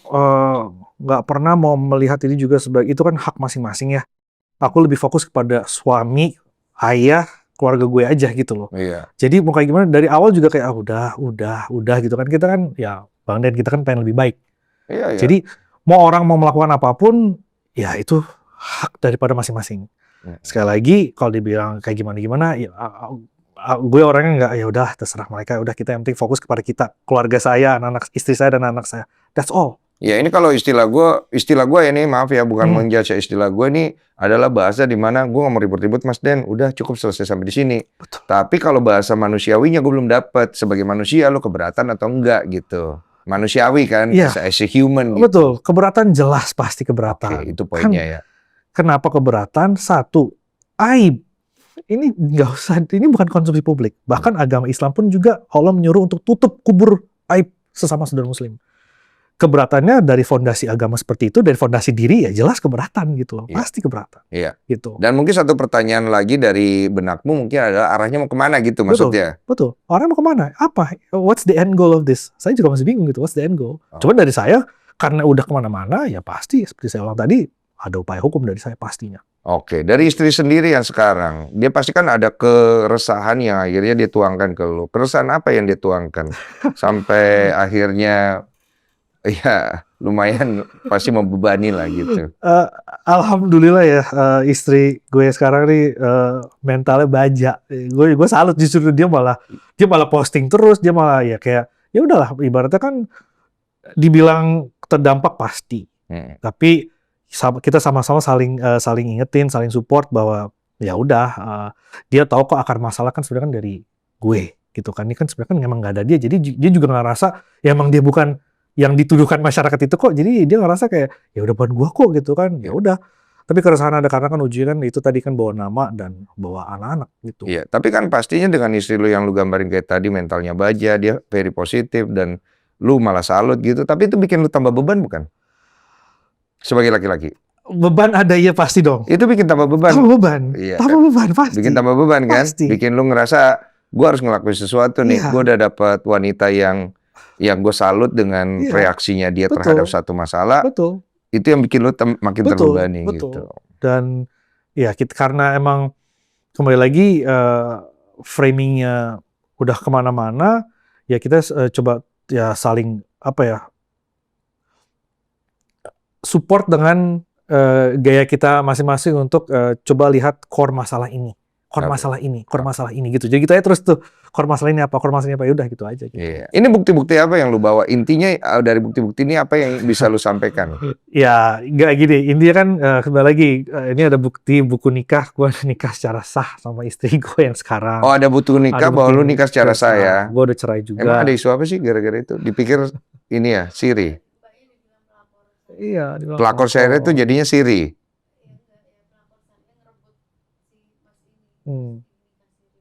nggak pernah mau melihat ini juga sebagai, itu kan hak masing-masing ya. Aku lebih fokus kepada suami, ayah, keluarga gue aja gitu loh. Iya. Jadi mau kayak gimana dari awal juga kayak udah gitu kan, kita kan ya Bang Den, kita kan pengen lebih baik. Iya. Jadi mau orang mau melakukan apapun ya itu hak daripada masing-masing. Sekali lagi kalau dibilang kayak gimana ya gue orangnya nggak, ya udah terserah mereka, udah kita yang penting fokus kepada kita, keluarga saya, anak istri saya dan anak saya, that's all. Ya ini kalau istilah gue ya nih, maaf ya bukan menjudge, istilah gue ini adalah bahasa di mana gue nggak mau ribut-ribut Mas Den, udah cukup selesai sampai di sini. Betul. Tapi kalau bahasa manusiawinya gue belum dapat, sebagai manusia lo keberatan atau enggak gitu. Manusiawi kan, as a human. Gitu. Betul, keberatan jelas pasti keberatan. Oke, itu poinnya ya. Kenapa keberatan? Satu, aib. Ini nggak usah, ini bukan konsumsi publik. Bahkan agama Islam pun juga Allah menyuruh untuk tutup kubur aib sesama saudara Muslim. Keberatannya dari fondasi agama seperti itu, dari fondasi diri ya jelas keberatan gitu loh. Pasti keberatan. Iya. Gitu. Dan mungkin satu pertanyaan lagi dari benakmu mungkin adalah arahnya mau kemana gitu maksudnya? Betul. Orang mau kemana? Apa? What's the end goal of this? Saya juga masih bingung gitu. What's the end goal? Cuma dari saya, karena udah kemana-mana ya pasti seperti saya ulang tadi, ada upaya hukum dari saya pastinya. Oke, dari istri sendiri yang sekarang, dia pasti kan ada keresahan yang akhirnya dia tuangkan ke lu. Keresahan apa yang dia tuangkan? Sampai akhirnya, ya lumayan pasti membebani lah gitu. Alhamdulillah ya, istri gue sekarang nih mentalnya baja. Gue salut, justru dia malah posting terus, dia malah ya kayak, ya udahlah, ibaratnya kan dibilang terdampak pasti. Tapi kita sama-sama saling ingetin, saling support bahwa ya udah, dia tahu kok akar masalah kan sebenarnya kan dari gue gitu kan. Ini kan sebenarnya kan memang nggak ada dia, jadi dia juga ngerasa ya emang dia bukan yang dituduhkan masyarakat itu kok, jadi dia ngerasa kayak ya udah bukan gua kok gitu kan. Ya udah, tapi keresahan ada karena kan ujian itu tadi kan bawa nama dan bawa anak-anak gitu. Iya, tapi kan pastinya dengan istri lu yang lu gambarin kayak tadi, mentalnya baja, dia very positif dan lu malah salut gitu, tapi itu bikin lu tambah beban bukan? Sebagai laki-laki. Beban ada, ya pasti dong. Itu bikin tambah beban. Tambah beban. Iya. Tambah beban pasti. Bikin tambah beban kan? Pasti. Bikin lu ngerasa gue harus ngelakuin sesuatu nih. Iya. Gue udah dapat wanita yang gue salut dengan Iya. reaksinya dia Betul. terhadap satu masalah. Betul. Itu yang bikin lu makin terbebani gitu. Dan ya karena emang kembali lagi framingnya udah kemana-mana, ya kita coba ya saling support dengan gaya kita masing-masing untuk coba lihat core masalah ini. Core masalah ini gitu. Jadi kita terus tuh core masalah ini apa, ya udah gitu aja gitu. Iya. Ini bukti-bukti apa yang lu bawa? Intinya dari bukti-bukti ini apa yang bisa lu sampaikan? Ya, nggak gini. Intinya kan kembali lagi ini ada bukti buku nikah. Gue nikah secara sah sama istri gue yang sekarang. Oh, ada buku nikah bahwa lu nikah secara sah ya? Gue udah cerai juga. Emang ada isu apa sih gara-gara itu? Dipikir ini ya, siri? Iya. Pelakor siri itu jadinya siri?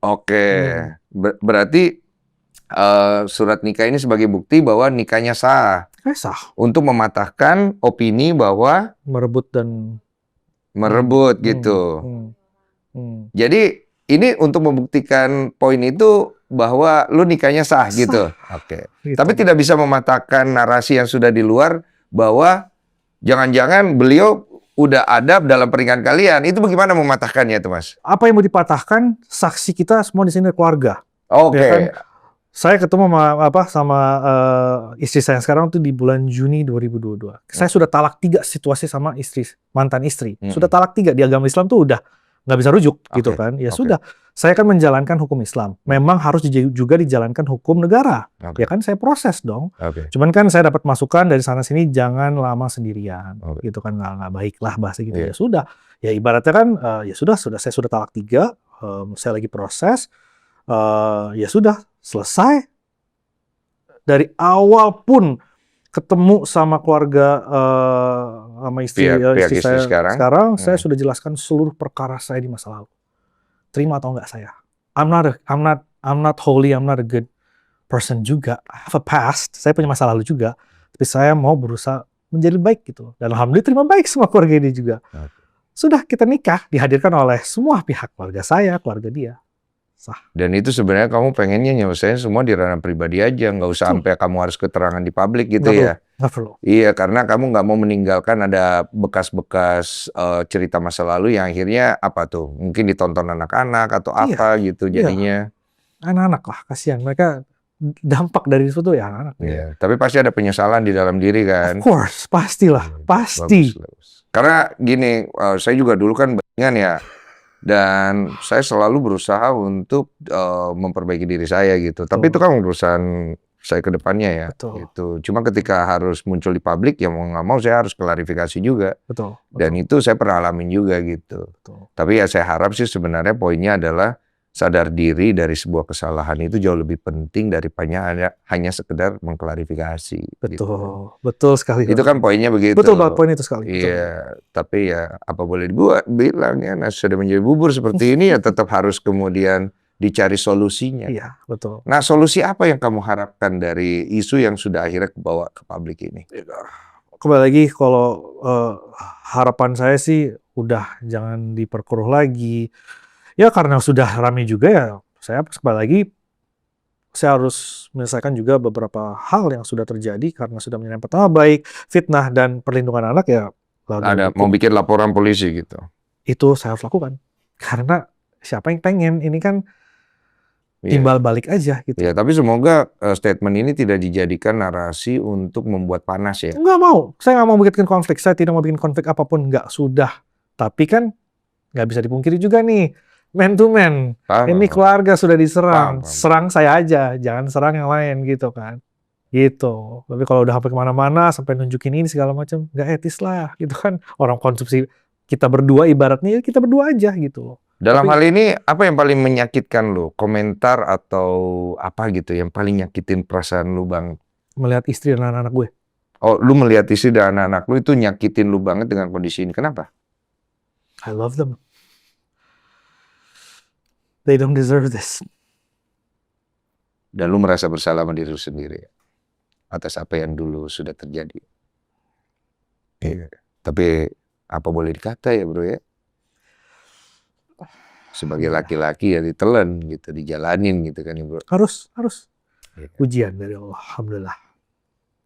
Oke, berarti surat nikah ini sebagai bukti bahwa nikahnya sah. Sah. Untuk mematahkan opini bahwa merebut gitu. Jadi ini untuk membuktikan poin itu bahwa lu nikahnya sah gitu. Oke. Gitu. Tapi tidak bisa mematahkan narasi yang sudah di luar bahwa jangan-jangan beliau udah ada dalam pernikahan kalian. Itu bagaimana mematahkannya itu, Mas? Apa yang mau dipatahkan? Saksi kita semua di sini keluarga. Oke. Ya kan? Saya ketemu sama istri saya sekarang tuh di bulan Juni 2022. Saya sudah talak 3 situasi sama mantan istri. Sudah talak 3. Di agama Islam tuh udah nggak bisa rujuk gitu kan. Ya sudah. Saya kan menjalankan hukum Islam. Memang harus juga dijalankan hukum negara. Ya kan saya proses dong. Cuman kan saya dapat masukan dari sana sini jangan lama sendirian. Gitu kan nggak baik lah bahasa gitu. Ya sudah. Ya ibaratnya kan ya sudah saya sudah talak 3. Saya lagi proses. Ya sudah selesai. Dari awal pun ketemu sama keluarga sama istri saya sekarang saya sudah jelaskan seluruh perkara saya di masa lalu. Terima atau enggak saya? I'm not holy, I'm not a good person juga. I have a past. Saya punya masa lalu juga. Tapi saya mau berusaha menjadi baik gitu. Dan alhamdulillah terima baik semua keluarga ini juga. Sudah kita nikah, dihadirkan oleh semua pihak, keluarga saya, keluarga dia. Sah. Dan itu sebenarnya kamu pengennya nyelesain semua di ranah pribadi aja, nggak usah sampai kamu harus keterangan di publik gitu ya? Nggak perlu. Iya, karena kamu nggak mau meninggalkan ada bekas-bekas cerita masa lalu yang akhirnya apa tuh? Mungkin ditonton anak-anak atau apa gitu jadinya. Anak-anak lah, kasihan. Mereka dampak dari itu tuh ya anak-anak. Iya, tapi pasti ada penyesalan di dalam diri kan? Of course, pastilah, pasti. Bagus. Karena gini, saya juga dulu kan bajingan ya. Dan saya selalu berusaha untuk memperbaiki diri saya gitu. Tapi itu kan urusan saya ke depannya ya. Gitu. Cuma ketika harus muncul di publik ya mau nggak mau saya harus klarifikasi juga. Dan itu saya pernah alamin juga gitu. Tapi ya saya harap sih sebenarnya poinnya adalah sadar diri dari sebuah kesalahan itu jauh lebih penting daripada hanya sekedar mengklarifikasi. Betul sekali. Itu kan poinnya begitu. Betul banget poin itu sekali. Iya, tapi ya apa boleh bilang ya, nasi sudah menjadi bubur seperti ini ya tetap harus kemudian dicari solusinya. Iya, betul. Nah, solusi apa yang kamu harapkan dari isu yang sudah akhirnya kebawa ke publik ini? Kembali lagi kalau harapan saya sih udah jangan diperkeruh lagi. Ya karena sudah ramai juga ya, saya kembali lagi saya harus menyelesaikan juga beberapa hal yang sudah terjadi karena sudah menyerempet nama baik, fitnah dan perlindungan anak ya. Ada mau bikin laporan polisi gitu. Itu saya harus lakukan karena siapa yang pengen ini kan timbal balik aja gitu. Ya, tapi semoga statement ini tidak dijadikan narasi untuk membuat panas ya. Nggak mau, saya nggak mau bikin konflik. Saya tidak mau bikin konflik apapun, nggak sudah. Tapi kan nggak bisa dipungkiri juga nih. Man to man, ini keluarga sudah diserang, serang saya aja, jangan serang yang lain gitu kan, gitu. Tapi kalau udah sampai kemana-mana, sampai nunjukin ini segala macam, nggak etis lah, gitu kan. Orang konsumsi kita berdua ibaratnya kita berdua aja gitu. Dalam hal ini apa yang paling menyakitkan lu? Komentar atau apa gitu yang paling nyakitin perasaan lu bang? Melihat istri dan anak-anak gue. Oh, lu melihat istri dan anak-anak lu itu nyakitin lu banget dengan kondisi ini. Kenapa? I love them. They don't deserve this. Dan lu merasa bersalah sama diri lu sendiri atas apa yang dulu sudah terjadi. Iya. Tapi apa boleh dikata ya bro ya? sebagai laki-laki ya ditelen gitu, dijalanin gitu kan Bro. Harus. Iya. Ujian dari Allah, alhamdulillah.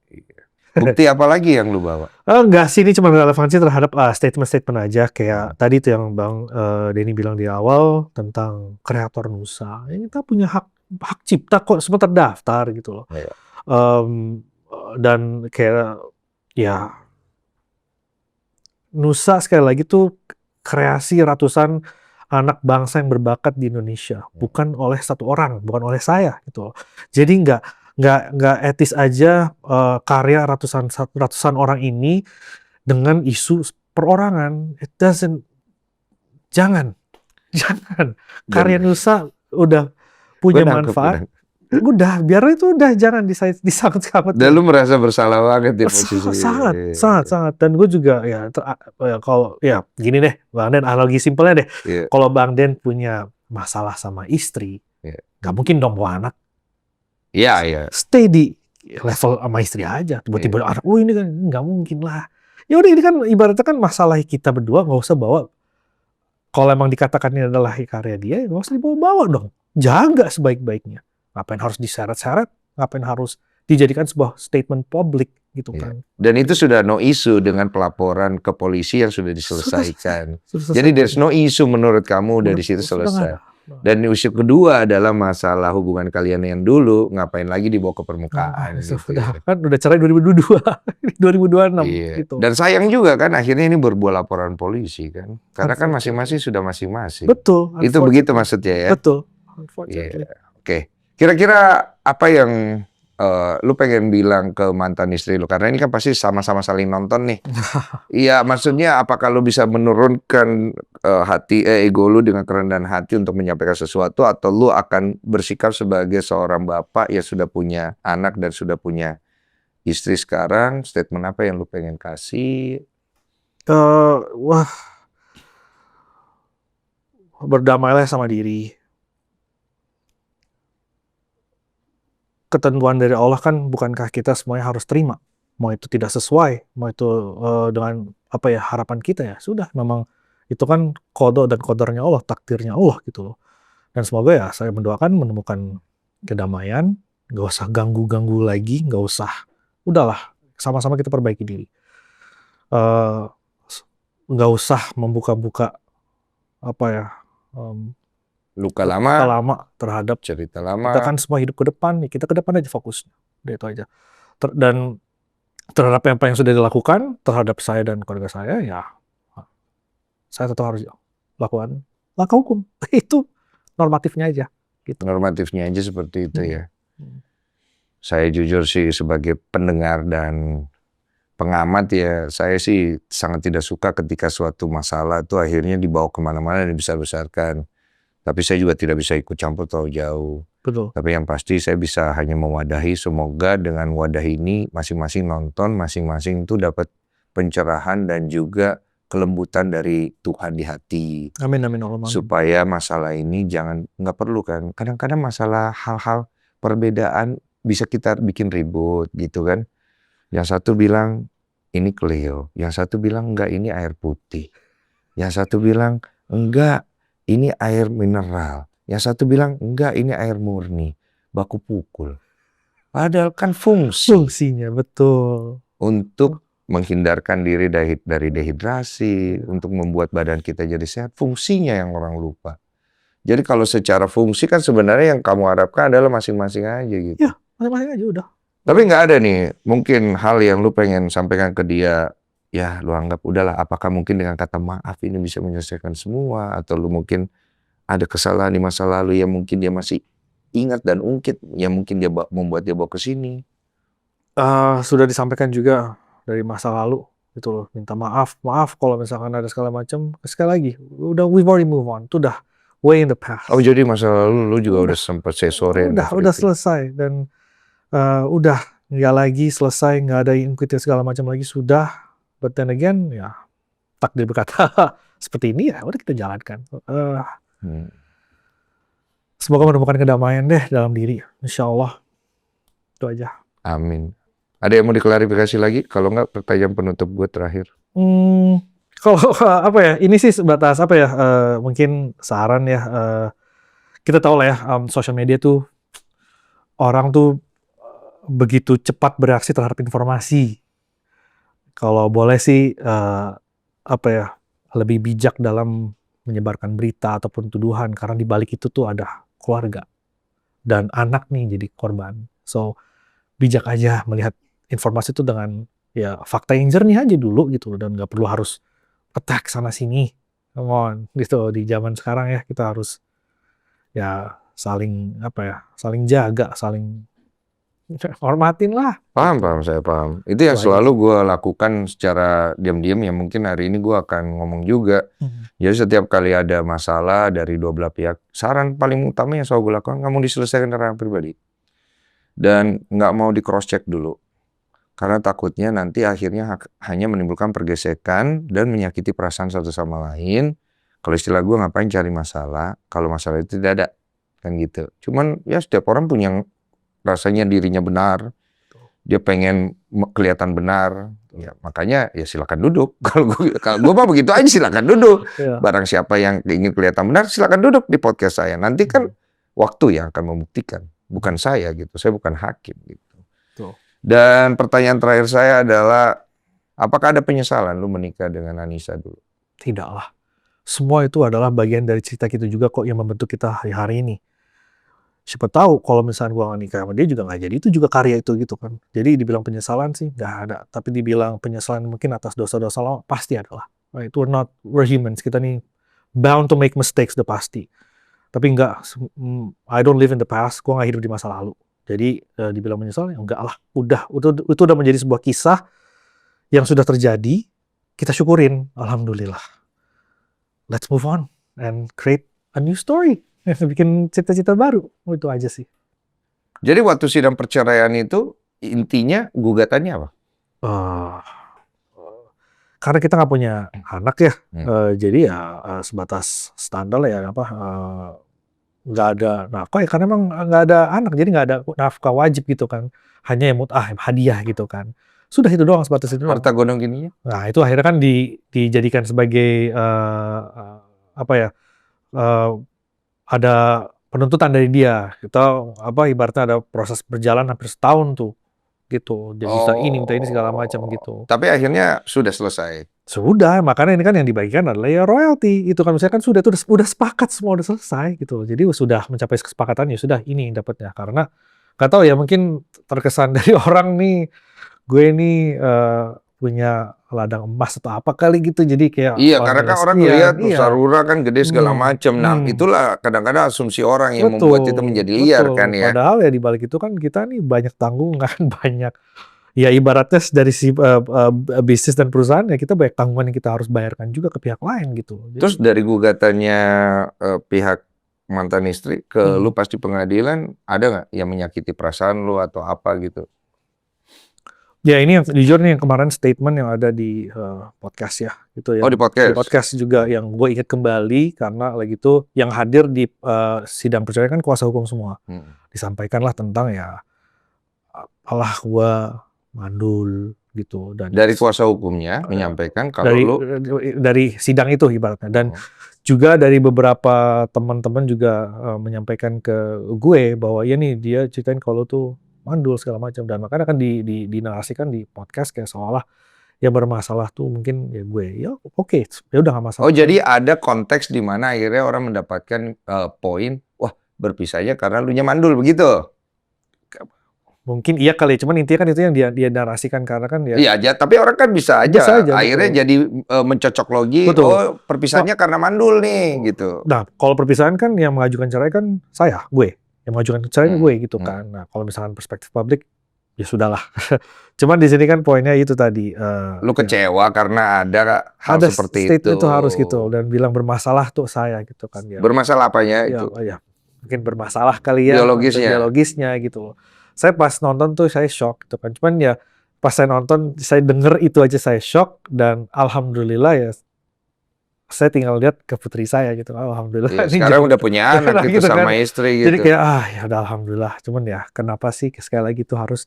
Iya. Bukti apa lagi yang lu bawa? Enggak sih, ini cuma relevansi terhadap statement-statement aja. Kayak tadi tuh yang Bang Denny bilang di awal tentang kreator Nusa. Ya, kita punya hak cipta kok, semua terdaftar gitu loh. Iya. Dan kayak ya Nusa sekali lagi tuh kreasi ratusan anak bangsa yang berbakat di Indonesia, bukan oleh satu orang, bukan oleh saya gitu loh. Jadi nggak etis aja karya ratusan orang ini dengan isu perorangan. Jangan. Karya Nusa udah punya manfaat. Udah, biar itu udah jangan disangkut-sangkut. Dan lu merasa bersalah banget di posisi sangat. Dan gue juga kalau ya gini deh, Bang Den, analogi simpelnya deh. Kalau Bang Den punya masalah sama istri, nggak mungkin dong bawa anak. Iya. Stay di level sama istri aja. Tiba-tiba anak, ini kan nggak mungkin lah. Ya udah, ini kan ibaratnya kan masalah kita berdua, nggak usah bawa. Kalau emang dikatakan ini adalah karya dia, nggak usah dibawa-bawa dong. Jaga sebaik-baiknya. Ngapain harus diseret-seret? Ngapain harus dijadikan sebuah statement publik gitu kan? Dan itu sudah no issue dengan pelaporan ke polisi yang sudah diselesaikan. Sudah Jadi there's no issue menurut kamu dari situ selesai. Dan isu kedua adalah masalah hubungan kalian yang dulu, ngapain lagi dibawa ke permukaan. Kan udah cerai 2022, 2026 gitu. Dan sayang juga kan akhirnya ini berbuah laporan polisi kan. Karena kan masing-masing sudah masing-masing. Betul. Itu begitu maksudnya ya? Betul. Oke. Kira-kira apa yang lu pengen bilang ke mantan istri lu? Karena ini kan pasti sama-sama saling nonton nih. Iya, maksudnya apakah lu bisa menurunkan ego lu dengan kerendahan hati untuk menyampaikan sesuatu, atau lu akan bersikap sebagai seorang bapak yang sudah punya anak dan sudah punya istri sekarang? Statement apa yang lu pengen kasih? Berdamailah sama diri. Ketentuan dari Allah kan, bukankah kita semuanya harus terima? Mau itu tidak sesuai, mau itu dengan harapan kita, ya sudah, memang itu kan qada dan qadarnya Allah, takdirnya Allah gitu loh. Dan semoga ya saya mendoakan menemukan kedamaian, nggak usah ganggu-ganggu lagi, nggak usah, udahlah, sama-sama kita perbaiki diri. Nggak usah membuka-buka luka lama terhadap cerita lama. Kita kan semua hidup ke depan, kita ke depan aja fokusnya. Udah itu aja. Dan terhadap apa yang sudah dilakukan terhadap saya dan keluarga saya, ya saya tetap harus lakukan langkah hukum. Itu normatifnya aja. Gitu. Normatifnya aja seperti itu ya. Saya jujur sih sebagai pendengar dan pengamat ya, saya sih sangat tidak suka ketika suatu masalah itu akhirnya dibawa kemana-mana dan dibesar-besarkan. Tapi saya juga tidak bisa ikut campur terlalu jauh. Betul. Tapi yang pasti saya bisa hanya mewadahi, semoga dengan wadah ini masing-masing nonton, masing-masing itu dapat pencerahan dan juga kelembutan dari Tuhan di hati. Amin Allah. Supaya masalah ini nggak perlu kan. Kadang-kadang masalah hal-hal perbedaan bisa kita bikin ribut gitu kan. Yang satu bilang ini Cleo, yang satu bilang enggak ini air putih. Yang satu bilang enggak ini air mineral. Yang satu bilang, enggak, ini air murni. Baku pukul. Padahal kan fungsinya, betul. Untuk menghindarkan diri dari dehidrasi, untuk membuat badan kita jadi sehat. Fungsinya yang orang lupa. Jadi kalau secara fungsi kan sebenarnya yang kamu harapkan adalah masing-masing aja gitu. Ya, masing-masing aja udah. Tapi nggak ada nih, mungkin hal yang lu pengen sampaikan ke dia, ya lu anggap udahlah, apakah mungkin dengan kata maaf ini bisa menyelesaikan semua, atau lu mungkin ada kesalahan di masa lalu yang mungkin dia masih ingat dan ungkit, yang mungkin dia membuat dia bawa ke sini? Sudah disampaikan juga dari masa lalu gitu loh, minta maaf kalau misalkan ada segala macam. Sekali lagi, we've already move on, itu udah way in the past. Oh, jadi masa lalu lu juga udah sempat say sorry. Udah selesai, dan udah nggak lagi selesai, nggak ada ungkit segala macam lagi, sudah. But then again, ya takdir berkata seperti ini, ya udah kita jalankan. Semoga menemukan kedamaian deh dalam diri, insya Allah. Itu aja. Amin. Ada yang mau diklarifikasi lagi? Kalau nggak, pertanyaan penutup gue terakhir. Kalau apa ya, ini sih sebatas apa ya, mungkin saran ya, kita tahu lah ya, sosial media tuh orang tuh begitu cepat bereaksi terhadap informasi. Kalau boleh sih, apa ya, lebih bijak dalam menyebarkan berita ataupun tuduhan, karena di balik itu tuh ada keluarga dan anak nih jadi korban. So, bijak aja melihat informasi itu dengan ya fakta yang jernih aja dulu gitu loh, dan nggak perlu harus attack sana sini. Come on, gitu. Di zaman sekarang ya kita harus ya saling apa ya, saling jaga, saling hormatin lah. Paham, Gitu. paham, saya paham. Itu yang Itu aja selalu sih. gue lakukan secara diam-diam, ya mungkin hari ini gue akan ngomong juga. Jadi setiap kali ada masalah dari dua belah pihak, saran paling utama yang selalu gue lakukan, nggak mau diselesaikan secara pribadi. Dan nggak mau di cross check dulu. Karena takutnya nanti akhirnya hanya menimbulkan pergesekan dan menyakiti perasaan satu sama lain. Kalau istilah gue, ngapain cari masalah kalau masalah itu tidak ada, kan gitu. Cuman ya setiap orang punya rasanya dirinya benar, dia pengen kelihatan benar, ya makanya ya silakan duduk. Kalau gue mah begitu aja, silakan duduk. Iya. Barang siapa yang ingin kelihatan benar, silakan duduk di podcast saya. Nanti kan waktu yang akan membuktikan, bukan saya gitu. Saya bukan hakim gitu. Tuh. Dan pertanyaan terakhir saya adalah, apakah ada penyesalan lu menikah dengan Anissa dulu? Tidaklah. Semua itu adalah bagian dari cerita kita juga kok yang membentuk kita hari-hari ini. Siapa tahu kalau misalnya gua nggak nikah sama dia juga nggak jadi, itu juga karya itu gitu kan. Jadi dibilang penyesalan sih nggak ada. Tapi dibilang penyesalan mungkin atas dosa-dosa lama, pasti adalah. Right? We're humans. Kita nih bound to make mistakes, udah pasti. Tapi enggak, I don't live in the past. Gua nggak hidup di masa lalu. Jadi dibilang menyesal ya enggak lah. Itu udah menjadi sebuah kisah yang sudah terjadi. Kita syukurin, alhamdulillah. Let's move on and create a new story. Bikin cita-cita baru. Itu aja sih. Jadi waktu sidang perceraian itu intinya gugatannya apa? Karena kita nggak punya anak ya, jadi ya sebatas standar ya apa, nggak ada nafkah ya, karena emang nggak ada anak, jadi nggak ada nafkah wajib gitu kan. Hanya yang hadiah gitu kan. Sudah itu doang, sebatas itu doang. Harta gondong gininya? Nah itu akhirnya kan dijadikan sebagai apa ya, ada penuntutan dari dia. Kita apa ibaratnya ada proses berjalan hampir setahun tuh gitu. Dia minta ini segala macam gitu. Tapi akhirnya sudah selesai. Sudah, makanya ini kan yang dibagikan adalah ya royalti. Itu kan misalnya kan sudah sepakat semua, udah selesai gitu. Jadi sudah mencapai kesepakatan, ya sudah ini dapatnya. Karena nggak tahu ya, mungkin terkesan dari orang nih, gue ini punya ladang emas atau apa kali gitu. Jadi kayak Iya, karena kan orang lihat Nusarura kan gede segala macam. Nah, itulah kadang-kadang asumsi orang yang membuat itu menjadi liar kan ya. Padahal ya di balik itu kan kita nih banyak tanggungan, banyak ya ibaratnya dari si bisnis dan perusahaan ya, kita banyak tanggungan yang kita harus bayarkan juga ke pihak lain gitu. Jadi, terus dari gugatannya pihak mantan istri ke lu pas di pengadilan, ada nggak yang menyakiti perasaan lu atau apa gitu? Ya ini yang jujur nih, yang kemarin statement yang ada di podcast ya gitu ya. Oh, di podcast. Di podcast juga yang gue ingat kembali, karena lagi itu yang hadir di sidang perceraian kan kuasa hukum semua. Disampaikanlah tentang ya apalah gue mandul gitu, dan dari kuasa hukumnya menyampaikan kalau dari sidang itu ibaratnya, dan juga dari beberapa teman-teman juga menyampaikan ke gue bahwa ya nih dia ceritain kalau tuh mandul segala macam, dan makanya kan dinarasikan di podcast kayak seolah yang bermasalah tuh mungkin ya gue. Ya oke, ya udah nggak masalah. Oh, jadi ada konteks di mana akhirnya orang mendapatkan poin, wah berpisahnya karena lu nya mandul begitu. Mungkin iya kali, cuman intinya kan itu yang dia narasikan, karena kan ya. Iya aja, tapi orang kan bisa aja akhirnya betul. Jadi mencocok logi, oh perpisahnya karena mandul nih gitu. Nah, kalau perpisahan kan yang mengajukan cerai kan gue. Yang mengajukan cerai gue gitu kan. Nah, kalau misalkan perspektif publik, ya sudahlah. Cuman di sini kan poinnya itu tadi. Lu kecewa karena ada hal seperti itu. Itu harus gitu, dan bilang bermasalah tuh saya gitu kan ya. Bermasalah apanya ya, itu? Ya, mungkin bermasalah kali ya. Biologisnya gitu. Saya pas nonton tuh saya shock gitu kan. Cuman ya pas saya nonton, saya denger itu aja saya shock, dan alhamdulillah ya saya tinggal lihat ke putri saya gitu. Alhamdulillah. Ya, sekarang udah punya anak gitu sama istri gitu. Jadi kayak ya udah alhamdulillah. Cuman ya kenapa sih sekali lagi itu harus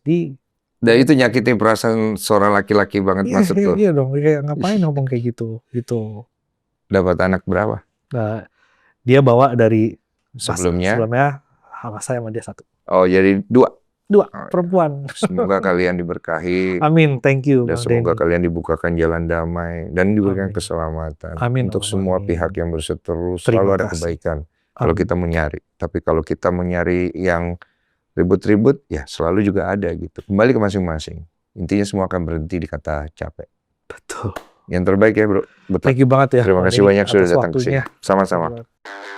Dan itu nyakitin perasaan seorang laki-laki banget maksud lo. Iya dong, kayak ngapain ngomong kayak gitu, gitu. Dapat anak berapa? Nah, dia bawa dari Sebelumnya? saya sama dia 1. Oh, jadi 2? 2, perempuan. Semoga kalian diberkahi. Amin, thank you Dan Bang semoga Denny. kalian dibukakan jalan damai dan diberikan Amin. keselamatan. Amin, Untuk Allah, semua amin. pihak yang berseteru Terima selalu ada kasih. kebaikan. Kalau Amin. kita menyari. Tapi kalau kita menyari yang ribut-ribut, ya selalu juga ada gitu. Kembali ke masing-masing. Intinya semua akan berhenti di kata capek. Betul. Yang terbaik ya bro. Betul. Thank you banget ya. Terima Bang kasih Denny banyak sudah atas datang ke sini. waktunya. Sama-sama. Thank you banget.